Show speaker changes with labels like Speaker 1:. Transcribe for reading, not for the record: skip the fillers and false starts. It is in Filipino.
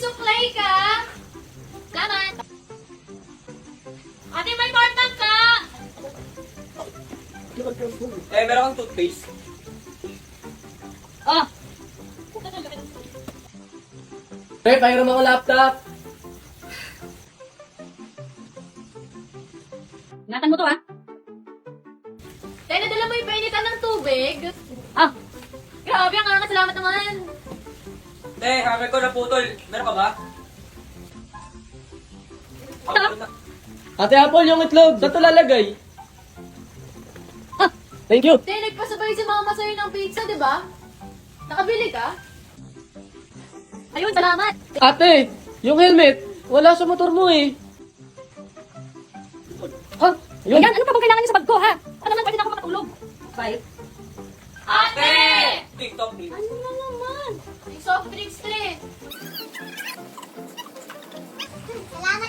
Speaker 1: suklay ka? Salamat. Ate, may partang ka!
Speaker 2: Meron kang toothpaste.
Speaker 1: Oh,
Speaker 2: Pre, pahiram ako laptop.
Speaker 1: ingatan mo to, ha? Tay, nadala mo yung painitan ng tubig? Ah, grabe, ang salamat naman.
Speaker 2: Hammer ko naputol. Meron ka ba? Ate Apple, yung itlog. Saan ito lalagay?
Speaker 1: Ah,
Speaker 2: Thank you.
Speaker 1: Tay, nagpasabay si mama sa'yo ng pizza, di ba? Nakabili ka? Ayun, salamat.
Speaker 2: Ate, yung helmet. Wala sa motor mo eh. Ha? Yun.
Speaker 1: Ayan, ano pa bang kailangan niyo sa bag ko, ha? Ano naman, pwede na ako makatulog. Bye. Ate!
Speaker 2: TikTok, please.
Speaker 1: Ano na naman? Yung soft drinks, tre.
Speaker 3: Salamat